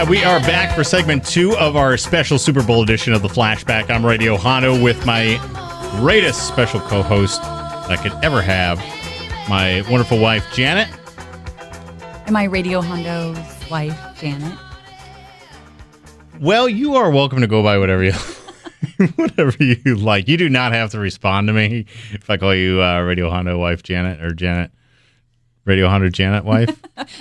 We are back for segment 2 of our special Super Bowl edition of the Flashback. I'm Radio Hondo with my greatest special co-host I could ever have, my wonderful wife, Janet. And my Radio Hondo's wife, Janet. Well, you are welcome to go by whatever you like. You do not have to respond to me if I call you Radio Hondo wife, Janet, or Janet. Radio Hondo Janet wife.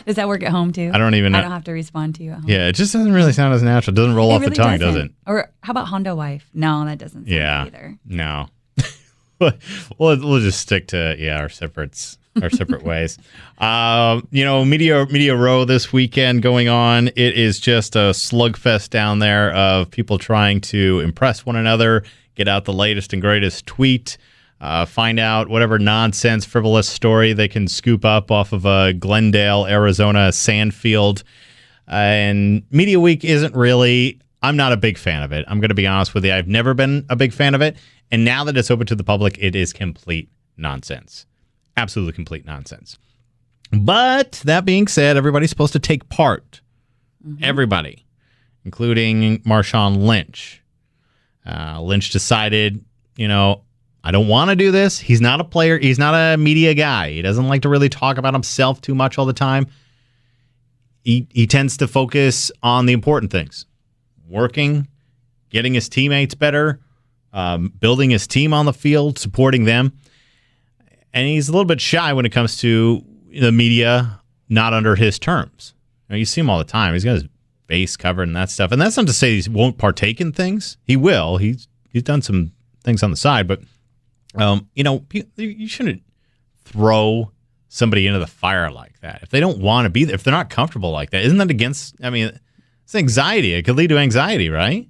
Does that work at home too? I don't even know. I don't have to respond to you at home. Yeah, it just doesn't really sound as natural. It doesn't roll off the tongue, does it? Or how about Hondo wife? No, that doesn't sound either. No. We'll just stick to our separate ways. Media Row this weekend going on. It is just a slugfest down there of people trying to impress one another, get out the latest and greatest tweet. Find out whatever nonsense, frivolous story they can scoop up off of a Glendale, Arizona sand field. And Media Week isn't really, I'm not a big fan of it. I'm going to be honest with you. I've never been a big fan of it. And now that it's open to the public, it is complete nonsense. Absolutely complete nonsense. But that being said, everybody's supposed to take part. Mm-hmm. Everybody, including Marshawn Lynch. Lynch decided, I don't want to do this. He's not a player. He's not a media guy. He doesn't like to really talk about himself too much all the time. He tends to focus on the important things. Working, getting his teammates better, building his team on the field, supporting them. And he's a little bit shy when it comes to the media not under his terms. You see him all the time. He's got his face covered and that stuff. And that's not to say he won't partake in things. He will. He's done some things on the side, but you shouldn't throw somebody into the fire like that. If they don't want to be there, if they're not comfortable like that, isn't that against, it's anxiety. It could lead to anxiety, right?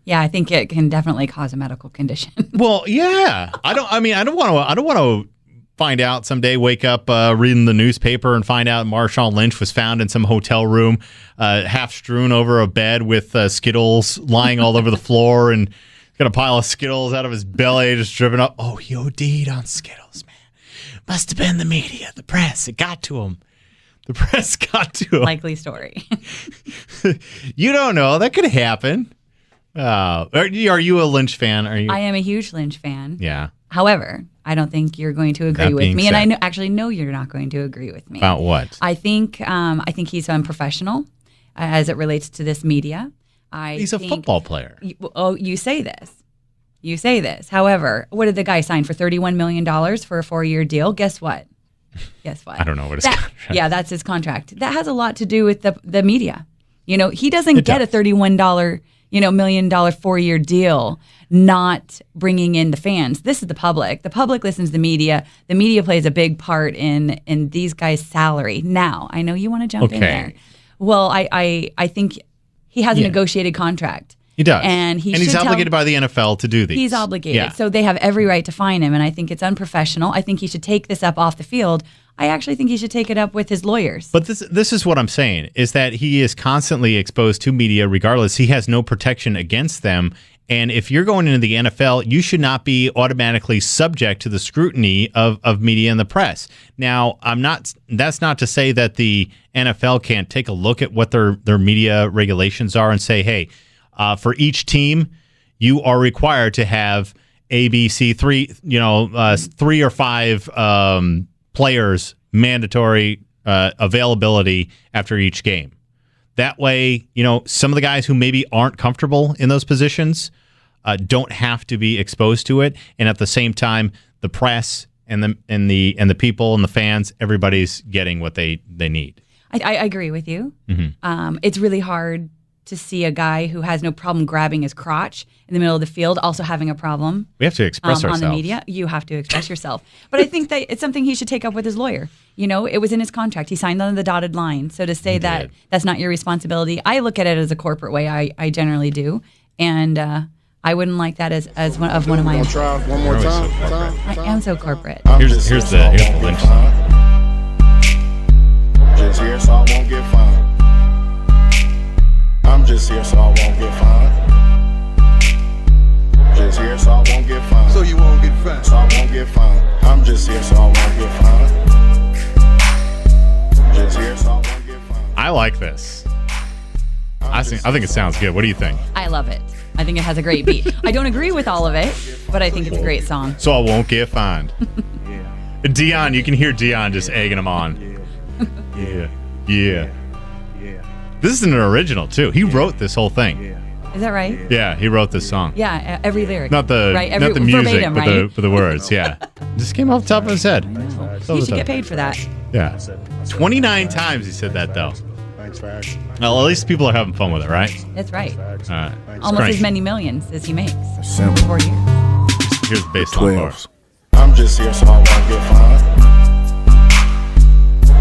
Yeah, I think it can definitely cause a medical condition. Well, yeah. I don't want to find out someday, wake up reading the newspaper and find out Marshawn Lynch was found in some hotel room, half strewn over a bed with Skittles lying all over the floor and got a pile of Skittles out of his belly, just driven up. Oh, he OD'd on Skittles, man. Must have been the media, the press. It got to him. The press got to him. Likely story. You don't know. That could happen. Are you a Lynch fan? I am a huge Lynch fan. Yeah. However, I don't think you're going to agree with me. Said, and I actually know you're not going to agree with me. About what? I think he's unprofessional as it relates to this media. He's a football player. You say this. However, what did the guy sign for $31 million for a 4-year deal? Guess what? I don't know what his contract is. Yeah, that's his contract. That has a lot to do with the media. He doesn't get a $31 million 4-year deal not bringing in the fans. This is the public. The public listens to the media. The media plays a big part in these guys' salary. Now, I know you want to jump in there. Well, I think he has a negotiated contract. He does. And he's obligated by the NFL to do these. He's obligated. Yeah. So they have every right to fine him, and I think it's unprofessional. I think he should take this up off the field. I actually think he should take it up with his lawyers. But this is what I'm saying, is that he is constantly exposed to media regardless. He has no protection against them. And if you're going into the NFL, you should not be automatically subject to the scrutiny of media and the press. Now, that's not to say that the NFL can't take a look at what their media regulations are and say, hey, for each team, you are required to have ABC 3 or 5 players mandatory availability after each game. That way, some of the guys who maybe aren't comfortable in those positions don't have to be exposed to it, and at the same time, the press and the people and the fans, everybody's getting what they need. I agree with you. Mm-hmm. It's really hard to see a guy who has no problem grabbing his crotch in the middle of the field also having a problem. We have to express ourselves. On the media. You have to express yourself. But I think that it's something he should take up with his lawyer. It was in his contract. He signed on the dotted line. So to say that that's not your responsibility, I look at it as a corporate way. I generally do. And I wouldn't like that as one of my. Try one more time. I am so corporate. Here's the Lynch. Just here so I won't get fined. I'm just here so I won't get fined. Just here so I won't get fined. So you won't get fined. So I won't get fined. I'm just here so I won't get fined. Just here so I won't get fined. I like this. I think it sounds good. What do you think? I love it. I think it has a great beat. I don't agree with all of it, but I think it's a great song. So I won't get fined. Dion, you can hear Dion just egging him on. Yeah. This is an original too. He wrote this whole thing. Is that right? Yeah, he wrote this song. Yeah, every lyric. Not the music, verbatim, but the words. Yeah, just came off the top of his head. You should get paid for that. Yeah, 29 times he said that though. Thanks for asking. Well, at least people are having fun with it, right? That's right. Almost as many millions as he makes. Simple. 4 years. Here's the bass line bar. I'm just here so I won't get fined.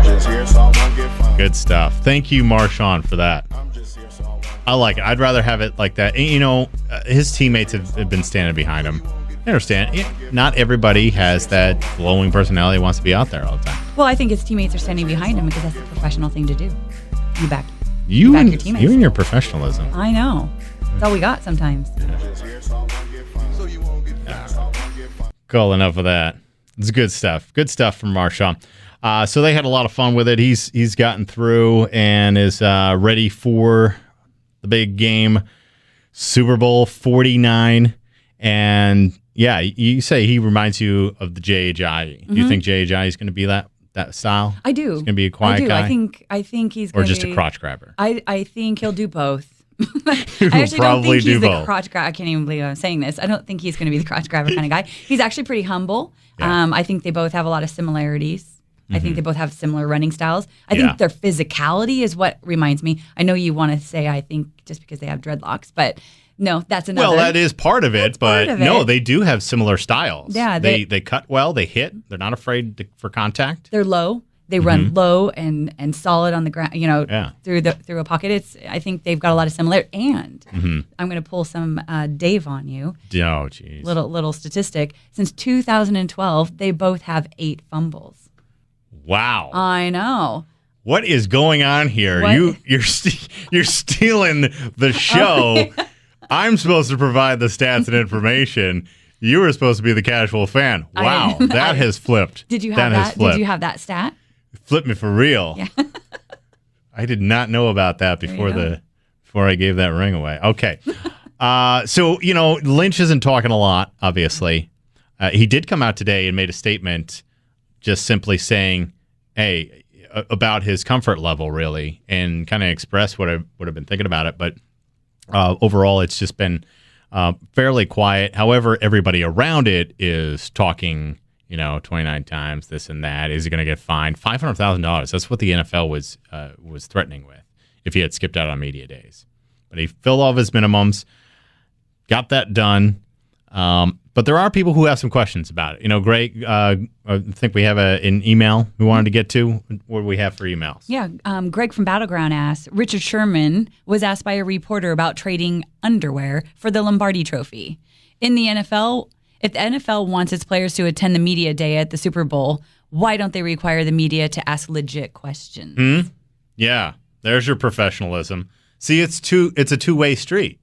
Just here so I won't get fined. Good stuff. Thank you, Marshawn, for that. I'm just here so I won't. I like it. I'd rather have it like that. And, his teammates have been standing behind him. I understand. Not everybody has that glowing personality that wants to be out there all the time. Well, I think his teammates are standing behind him because that's the professional thing to do. You back You back and your teammates. you and your professionalism. I know. That's all we got sometimes. Just here so I won't get fined. So you won't get fined. So I won't get fined. Cool, enough of that. It's good stuff. Good stuff from Marshawn. So they had a lot of fun with it. He's gotten through and is ready for the big game, Super Bowl 49. And yeah, you say he reminds you of the J.H.I. Do you think J.H.I. is going to be that style? I do. He's going to be a quiet guy? I think he's Or going just a crotch grabber? I think he'll do both. I He'll actually don't probably think do he's the both. crotch grabber. I can't even believe I'm saying this. I don't think he's going to be the crotch grabber kind of guy. He's actually pretty humble. Yeah. I think they both have a lot of similarities. I think they both have similar running styles. I think their physicality is what reminds me. I know you want to say I think just because they have dreadlocks, but no, that's another. Well, that is part of it, but part of no, it. they do have similar styles. Yeah, they cut well, they hit, they're not afraid for contact. They're low. They run low and solid on the ground. Through a pocket. I think they've got a lot of similarity. And I'm going to pull some Dave on you. Oh, jeez. Little statistic. Since 2012, they both have 8 fumbles. Wow. I know. What is going on here? What? You're stealing the show. I'm supposed to provide the stats and information. You were supposed to be the casual fan. Wow, that has flipped. Did you have that? Has flipped. Did you have that stat? Flipped me for real. Yeah. I did not know about that before I gave that ring away. Okay. So Lynch isn't talking a lot, obviously. He did come out today and made a statement just simply saying, hey, about his comfort level, really, and kind of express what I would have been thinking about it. But overall, it's just been fairly quiet. However, everybody around it is talking, 29 times, this and that. Is he going to get fined? $500,000. That's what the NFL was threatening with if he had skipped out on media days. But he filled all of his minimums, got that done. But there are people who have some questions about it. Greg, I think we have an email we wanted to get to. What do we have for emails? Yeah. Greg from Battleground asked, Richard Sherman was asked by a reporter about trading underwear for the Lombardi Trophy. In the NFL, if the NFL wants its players to attend the media day at the Super Bowl, why don't they require the media to ask legit questions? Yeah, there's your professionalism. See, it's a two-way street.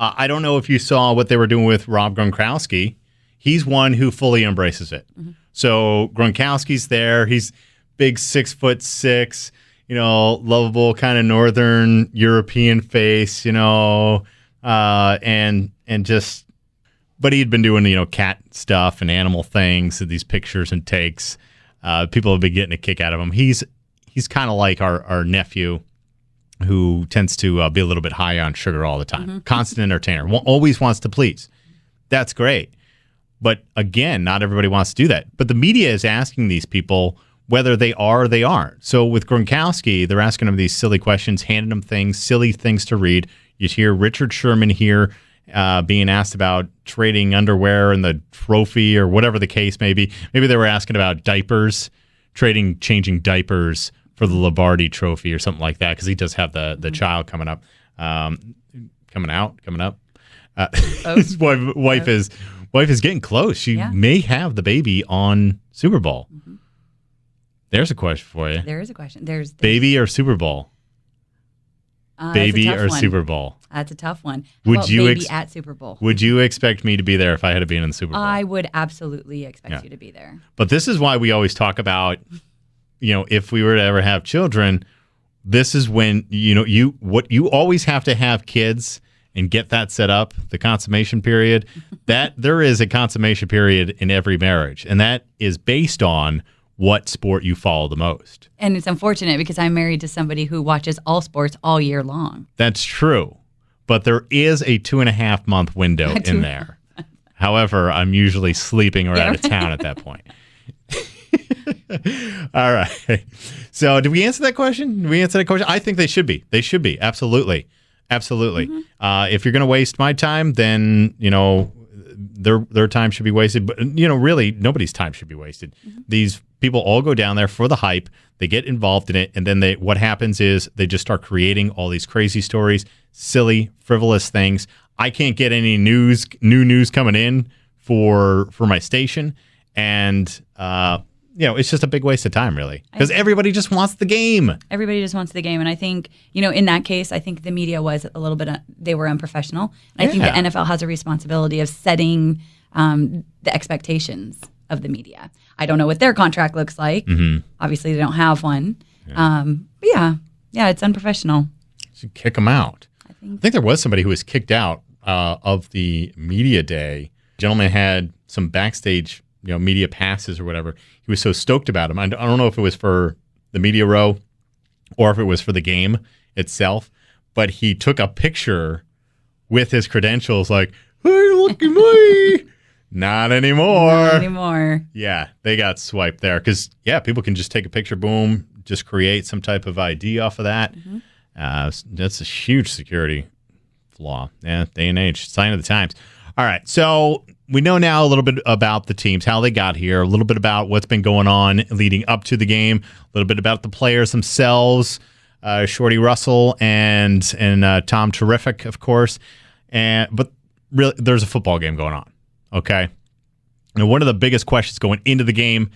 I don't know if you saw what they were doing with Rob Gronkowski. He's one who fully embraces it. So Gronkowski's there. He's big, 6'6", lovable kind of Northern European face, and just. But he'd been doing cat stuff and animal things, and these pictures and takes. People have been getting a kick out of him. He's kind of like our nephew, who tends to be a little bit high on sugar all the time. Constant entertainer. Always wants to please. That's great. But again, not everybody wants to do that. But the media is asking these people, whether they are or they aren't. So with Gronkowski, they're asking him these silly questions, handing him things, silly things to read. You hear Richard Sherman here being asked about trading underwear and the trophy or whatever the case may be. Maybe they were asking about diapers, changing diapers for the Lombardi trophy or something like that, because he does have the child coming up. Coming up. His wife is getting close. She may have the baby on Super Bowl. Mm-hmm. There's a question for you. There is a question. There's baby or Super Bowl? Baby or one. Super Bowl? That's a tough one. Would you baby at Super Bowl? Would you expect me to be there if I had been in the Super Bowl? I would absolutely expect you to be there. But this is why we always talk about, if we were to ever have children, this is when you always have to have kids and get that set up, the consummation period. That there is a consummation period in every marriage, and that is based on what sport you follow the most. And it's unfortunate because I'm married to somebody who watches all sports all year long. That's true. But there is a 2.5 month window in there. However, I'm usually sleeping or out of town at that point. All right. So did we answer that question? I think they should be. They should be. Absolutely. Mm-hmm. If you're going to waste my time, then, their time should be wasted. But, really, nobody's time should be wasted. Mm-hmm. These people all go down there for the hype. They get involved in it. And then what happens is they just start creating all these crazy stories, silly, frivolous things. I can't get any new news coming in for my station. And, it's just a big waste of time, really, because everybody just wants the game. Everybody just wants the game. And I think, in that case, I think the media was a little bit, they were unprofessional. And I think the NFL has a responsibility of setting the expectations of the media. I don't know what their contract looks like. Mm-hmm. Obviously, they don't have one. Yeah. But it's unprofessional. You should kick them out. I think there was somebody who was kicked out of the media day. The gentleman had some backstage media passes or whatever. He was so stoked about him. I don't know if it was for the media row or if it was for the game itself, but he took a picture with his credentials like, hey, look at me. Not anymore. Yeah, they got swiped there because, people can just take a picture, boom, just create some type of ID off of that. Mm-hmm. That's a huge security flaw. Yeah, day and age, sign of the times. All right, so we know now a little bit about the teams, how they got here, a little bit about what's been going on leading up to the game, a little bit about the players themselves, Shorty Russell and Tom Terrific, of course. But really, there's a football game going on, okay? And one of the biggest questions going into the game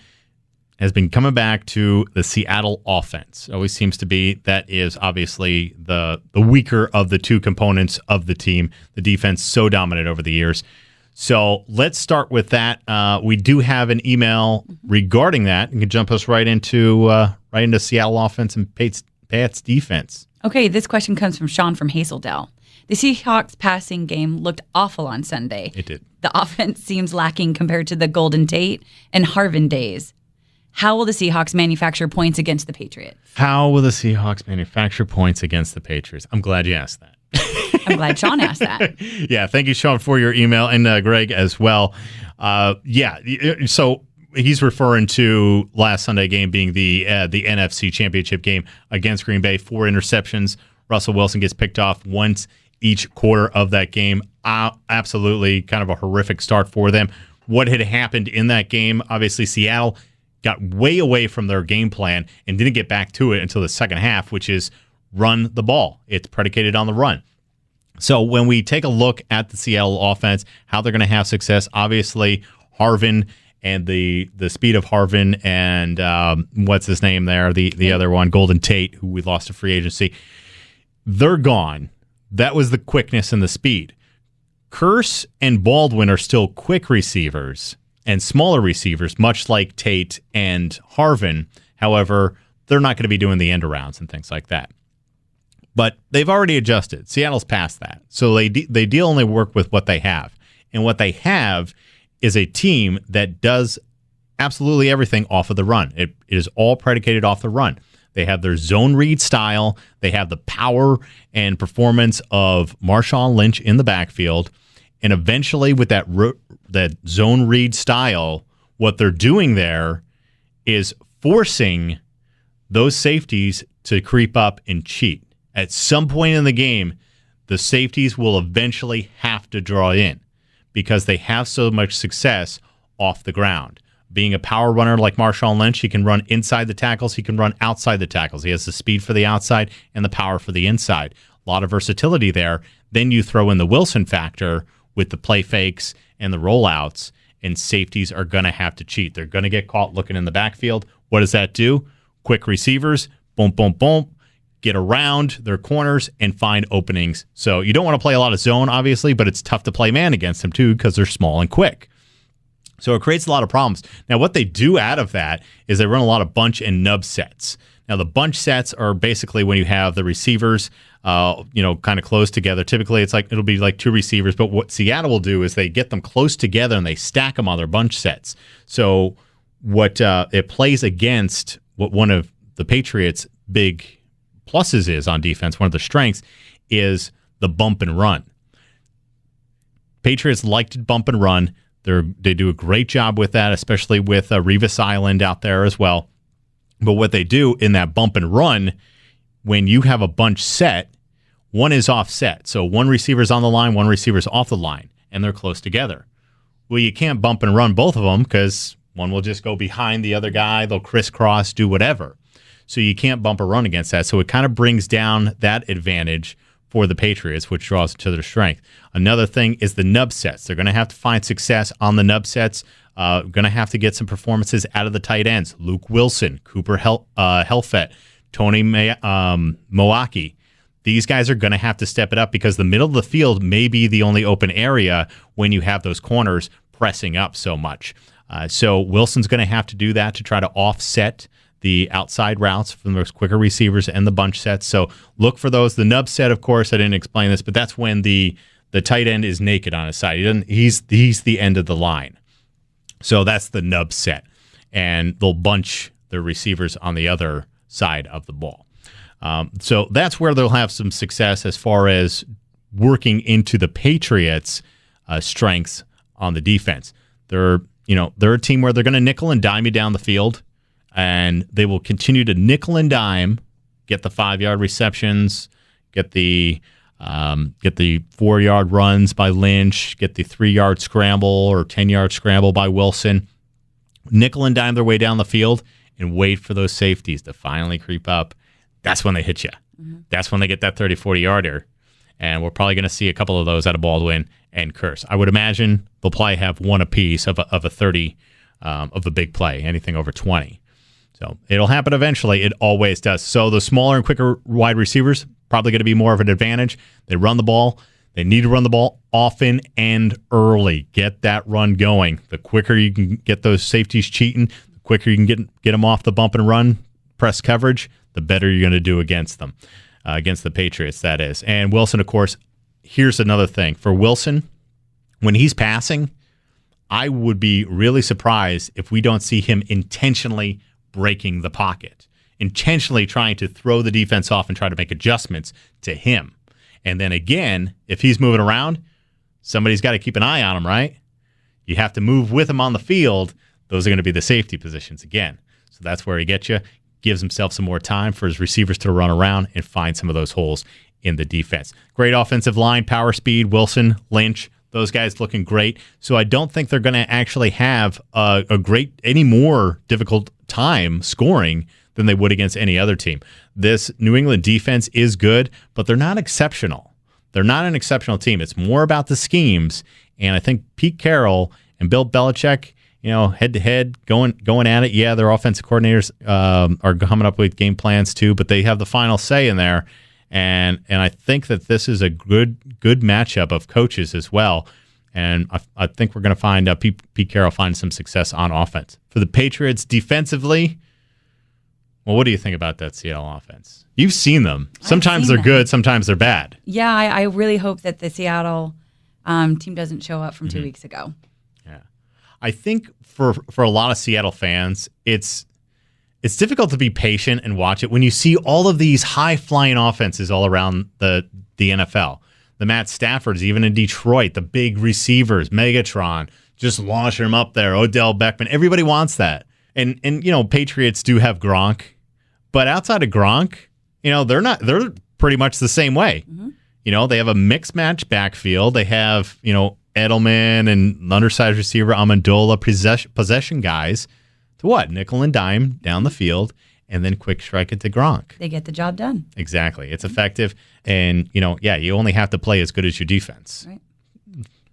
has been coming back to the Seattle offense. It always seems to be that is obviously the weaker of the two components of the team. The defense so dominant over the years. So let's start with that. We do have an email regarding that. You can jump us right into Seattle offense and Pat's defense. Okay, this question comes from Sean from Hazeldale. The Seahawks passing game looked awful on Sunday. It did. The offense seems lacking compared to the Golden Tate and Harvin days. How will the Seahawks manufacture points against the Patriots? I'm glad you asked that. I'm glad Sean asked that. Yeah, thank you, Sean, for your email, and Greg as well. So he's referring to last Sunday game being the NFC Championship game against Green Bay. 4 interceptions. Russell Wilson gets picked off once each quarter of that game. Absolutely kind of a horrific start for them. What had happened in that game, obviously Seattle got way away from their game plan and didn't get back to it until the second half, which is run the ball. It's predicated on the run. So when we take a look at the Seattle offense, how they're going to have success, obviously Harvin and the speed of Harvin and what's his name there, the other one, Golden Tate, who we lost to free agency, they're gone. That was the quickness and the speed. Curse and Baldwin are still quick receivers and smaller receivers, much like Tate and Harvin. However, they're not going to be doing the end arounds and things like that. But they've already adjusted. Seattle's past that. So they deal only work with what they have. And what they have is a team that does absolutely everything off of the run. It is all predicated off the run. They have their zone read style. They have the power and performance of Marshawn Lynch in the backfield. And eventually with that zone read style, what they're doing there is forcing those safeties to creep up and cheat. At some point in the game, the safeties will eventually have to draw in because they have so much success off the ground. Being a power runner like Marshawn Lynch, he can run inside the tackles, he can run outside the tackles. He has the speed for the outside and the power for the inside. A lot of versatility there. Then you throw in the Wilson factor with the play fakes and the rollouts, and safeties are going to have to cheat. They're going to get caught looking in the backfield. What does that do? Quick receivers, boom, boom, boom, get around their corners and find openings. So you don't want to play a lot of zone, obviously, but it's tough to play man against them, too, because they're small and quick. So it creates a lot of problems. Now, what they do out of that is they run a lot of bunch and nub sets. Now, the bunch sets are basically when you have the receivers, kind of close together. Typically, it'll be like two receivers. But what Seattle will do is they get them close together and they stack them on their bunch sets. So what it plays against what one of the Patriots' big pluses is on defense, one of the strengths, is the bump and run. Patriots like to bump and run. They do a great job with that, especially with Revis Island out there as well. But what they do in that bump and run, when you have a bunch set, one is offset. So one receiver's on the line, one receiver's off the line, and they're close together. Well, you can't bump and run both of them because one will just go behind the other guy. They'll crisscross, do whatever. So you can't bump or run against that. So it kind of brings down that advantage for the Patriots, which draws to their strength. Another thing is the nub sets. They're going to have to find success on the nub sets. Going to have to get some performances out of the tight ends. Luke Wilson, Cooper Helfet, Tony Moaki. These guys are going to have to step it up because the middle of the field may be the only open area when you have those corners pressing up so much. So Wilson's going to have to do that to try to offset the outside routes from those quicker receivers and the bunch sets. So look for those. The nub set, of course, I didn't explain this, but that's when the tight end is naked on his side. He's the end of the line. So that's the nub set. And they'll bunch the receivers on the other side of the ball. So that's where they'll have some success as far as working into the Patriots' strengths on the defense. They're a team where they're going to nickel and dime you down the field. And they will continue to nickel and dime, get the 5-yard receptions, get the 4-yard runs by Lynch, get the 3-yard scramble or 10-yard scramble by Wilson, nickel and dime their way down the field, and wait for those safeties to finally creep up. That's when they hit you. Mm-hmm. That's when they get that 30, 40-yarder. And we're probably going to see a couple of those out of Baldwin and Curse. I would imagine they'll probably have one apiece of a 30 of a big play, anything over 20. So it'll happen eventually. It always does. So the smaller and quicker wide receivers, probably going to be more of an advantage. They run the ball. They need to run the ball often and early. Get that run going. The quicker you can get those safeties cheating, the quicker you can get them off the bump and run, press coverage, the better you're going to do against them, against the Patriots, that is. And Wilson, of course, here's another thing. For Wilson, when he's passing, I would be really surprised if we don't see him intentionally breaking the pocket, intentionally trying to throw the defense off and try to make adjustments to him. And then again, if he's moving around, somebody's got to keep an eye on him, right? You have to move with him on the field. Those are going to be the safety positions again. So that's where he gets you, gives himself some more time for his receivers to run around and find some of those holes in the defense. Great offensive line, power speed, Wilson, Lynch, those guys looking great. So I don't think they're going to actually have any more difficult time scoring than they would against any other team. This New England defense is good, but they're not exceptional. They're not an exceptional team. It's more about the schemes. And I think Pete Carroll and Bill Belichick, head to head, going at it. Yeah, their offensive coordinators are coming up with game plans too, but they have the final say in there. And I think that this is a good matchup of coaches as well. And I think we're going to find Pete Carroll find some success on offense. For the Patriots defensively, well, what do you think about that Seattle offense? You've seen them. Sometimes they're good, sometimes they're bad. Yeah, I really hope that the Seattle team doesn't show up from 2 weeks ago. Yeah, I think for a lot of Seattle fans, it's difficult to be patient and watch it when you see all of these high-flying offenses all around the NFL. The Matt Staffords, even in Detroit, the big receivers, Megatron, just launching them up there, Odell Beckham. Everybody wants that. And Patriots do have Gronk, but outside of Gronk, they're pretty much the same way. Mm-hmm. They have a mixed match backfield. They have, Edelman and undersized receiver Amendola possession guys to what? Nickel and dime down the field, and then quick strike it to Gronk. They get the job done. Exactly. It's effective. And, you only have to play as good as your defense.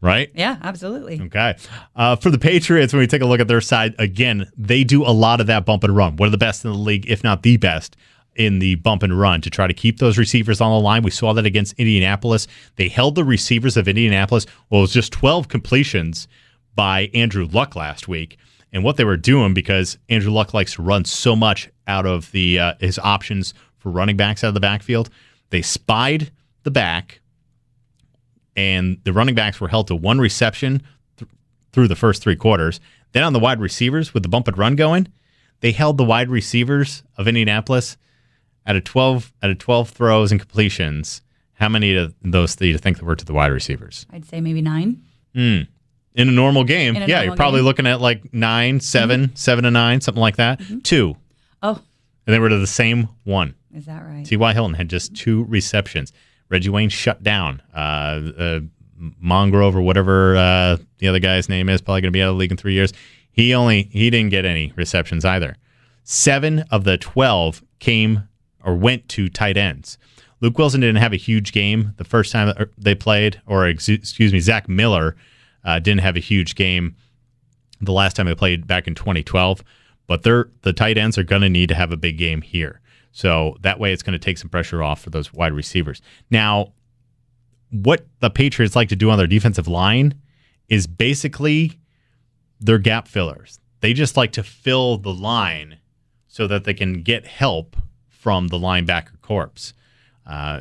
Right? Yeah, absolutely. Okay. For the Patriots, when we take a look at their side, again, they do a lot of that bump and run. One of the best in the league, if not the best, in the bump and run to try to keep those receivers on the line. We saw that against Indianapolis. They held the receivers of Indianapolis. Well, it was just 12 completions by Andrew Luck last week. And what they were doing, because Andrew Luck likes to run so much out of the his options for running backs out of the backfield, they spied the back, and the running backs were held to one reception through the first three quarters. Then on the wide receivers, with the bump and run going, they held the wide receivers of Indianapolis out of 12 throws and completions. How many of those do you think were to the wide receivers? I'd say maybe 9. In a normal game, you're probably looking at like 9, 7, 7 to 9, something like that. 2. Oh. And they were to the same one. Is that right? T.Y. Hilton had just 2 receptions. Reggie Wayne shut down. Mongrove or whatever the other guy's name is, probably going to be out of the league in 3 years. He didn't get any receptions either. 7 of the 12 came or went to tight ends. Luke Wilson didn't have a huge game the first time they played, or Zach Miller didn't have a huge game the last time they played back in 2012. But the tight ends are going to need to have a big game here. So that way it's going to take some pressure off for those wide receivers. Now, what the Patriots like to do on their defensive line is basically their gap fillers. They just like to fill the line so that they can get help from the linebacker corps.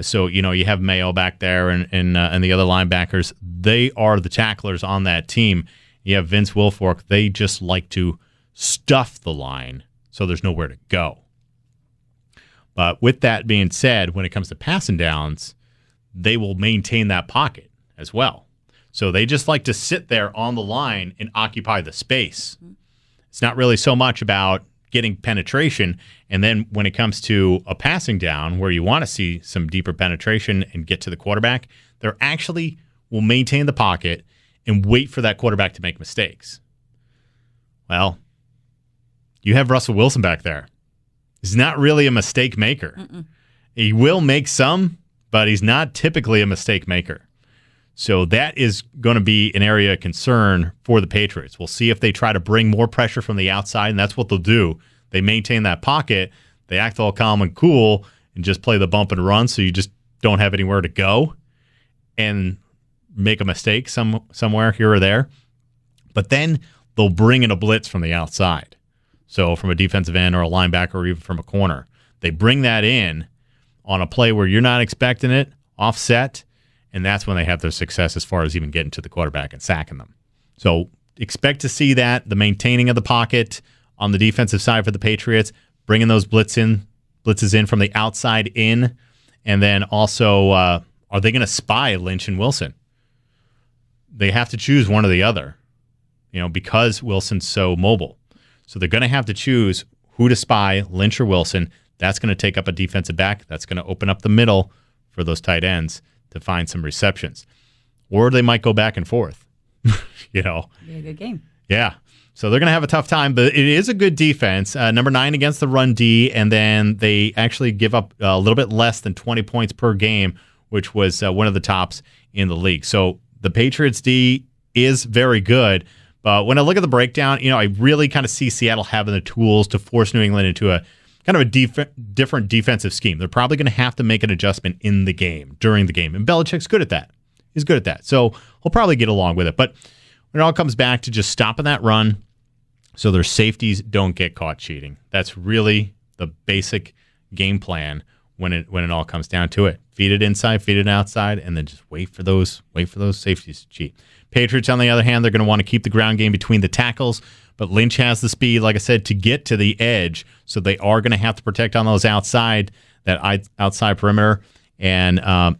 So you have Mayo back there and the other linebackers. They are the tacklers on that team. You have Vince Wilfork. They just like to stuff the line so there's nowhere to go. But with that being said, when it comes to passing downs, they will maintain that pocket as well. So they just like to sit there on the line and occupy the space. It's not really so much about getting penetration. And then when it comes to a passing down where you want to see some deeper penetration and get to the quarterback, they actually will maintain the pocket and wait for that quarterback to make mistakes. Well, you have Russell Wilson back there. He's not really a mistake maker. He will make some, but he's not typically a mistake maker. So that is going to be an area of concern for the Patriots. We'll see if they try to bring more pressure from the outside, and that's what they'll do. They maintain that pocket. They act all calm and cool and just play the bump and run so you just don't have anywhere to go and make a mistake somewhere here or there. But then they'll bring in a blitz from the outside. So from a defensive end or a linebacker or even from a corner. They bring that in on a play where you're not expecting it, offset, and that's when they have their success as far as even getting to the quarterback and sacking them. So expect to see that, the maintaining of the pocket on the defensive side for the Patriots, bringing those blitzes in from the outside in, and then also are they going to spy Lynch and Wilson? They have to choose one or the other, because Wilson's so mobile. So they're going to have to choose who to spy, Lynch or Wilson. That's going to take up a defensive back. That's going to open up the middle for those tight ends to find some receptions. Or they might go back and forth. Be a good game. Yeah. So they're going to have a tough time, but it is a good defense. Number 9 against the run D, and then they actually give up a little bit less than 20 points per game, which was one of the tops in the league. So the Patriots D is very good. But when I look at the breakdown, I really kind of see Seattle having the tools to force New England into a kind of a different defensive scheme. They're probably going to have to make an adjustment in the game, during the game. And Belichick's good at that. He's good at that. So he'll probably get along with it. But when it all comes back to just stopping that run so their safeties don't get caught cheating, that's really the basic game plan when it all comes down to it. Feed it inside, feed it outside, and then just wait for those safeties to cheat. Patriots, on the other hand, they're going to want to keep the ground game between the tackles, but Lynch has the speed, like I said, to get to the edge, so they are going to have to protect on those outside perimeter, and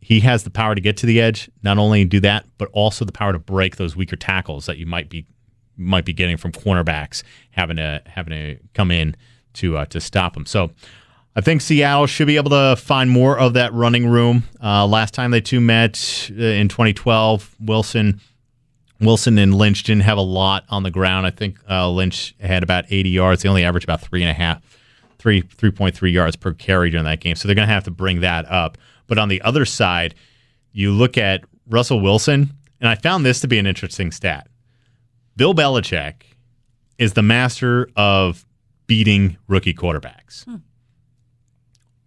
he has the power to get to the edge, not only do that, but also the power to break those weaker tackles that you might be might be getting from cornerbacks having to come in to stop them. So I think Seattle should be able to find more of that running room. Last time they two met in 2012, Wilson and Lynch didn't have a lot on the ground. I think Lynch had about 80 yards. They only averaged about 3.3 yards per carry during that game. So they're going to have to bring that up. But on the other side, you look at Russell Wilson, and I found this to be an interesting stat. Bill Belichick is the master of beating rookie quarterbacks.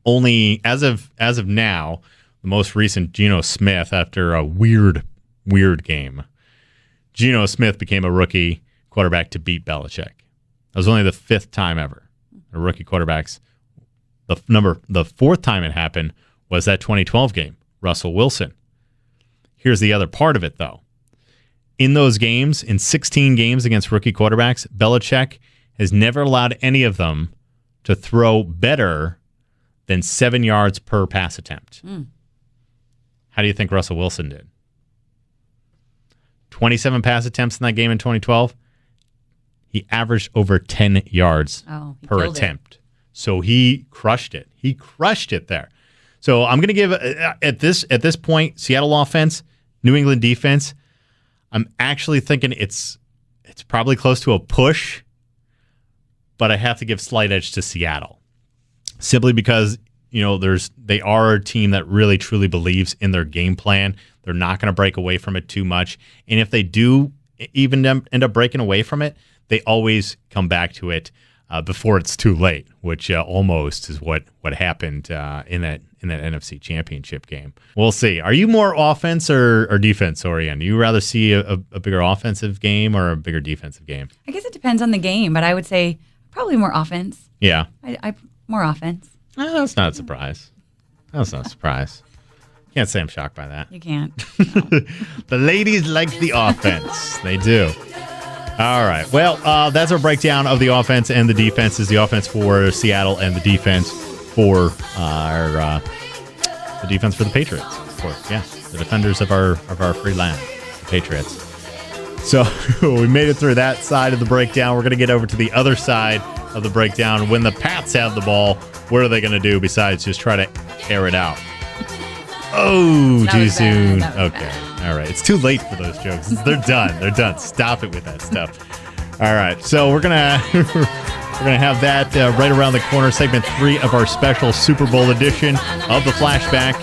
Only as of now, the most recent Geno Smith, after a weird game, Geno Smith became a rookie quarterback to beat Belichick. That was only the 5th time ever. A rookie quarterbacks. The 4th time it happened was that 2012 game, Russell Wilson. Here's the other part of it, though. In those games, in 16 games against rookie quarterbacks, Belichick has never allowed any of them to throw better than 7 yards per pass attempt. How do you think Russell Wilson did? 27 pass attempts in that game in 2012. He averaged over 10 yards per attempt. So he crushed it. He crushed it there. So I'm going to give, at this point, Seattle offense, New England defense, I'm actually thinking it's probably close to a push, but I have to give slight edge to Seattle. Simply because, they are a team that really truly believes in their game plan. They're not going to break away from it too much. And if they do even end up breaking away from it, they always come back to it before it's too late, which almost is what happened in that NFC Championship game. We'll see. Are you more offense or defense oriented? Do you rather see a bigger offensive game or a bigger defensive game? I guess it depends on the game, but I would say probably more offense. Yeah. I more offense. That's not a surprise. That's not a surprise. Can't say I'm shocked by that. You can't. No. The ladies like the offense. They do. All right. Well, that's our breakdown of the offense and the defense. Is the offense for Seattle and the defense for the defense for the Patriots. Of course, yeah, the defenders of our free land, the Patriots. So we made it through that side of the breakdown. We're going to get over to the other side of the breakdown. When the Pats have the ball, what are they going to do besides just try to air it out? Oh, too soon. Okay. All right. It's too late for those jokes. They're done. They're done. Stop it with that stuff. All right. So we're gonna have that right around the corner. Segment 3 of our special Super Bowl edition of the Flashback.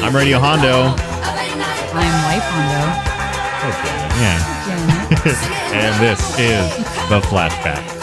I'm Radio Hondo. I'm Wife Hondo. Okay. Yeah. And this is the Flashback.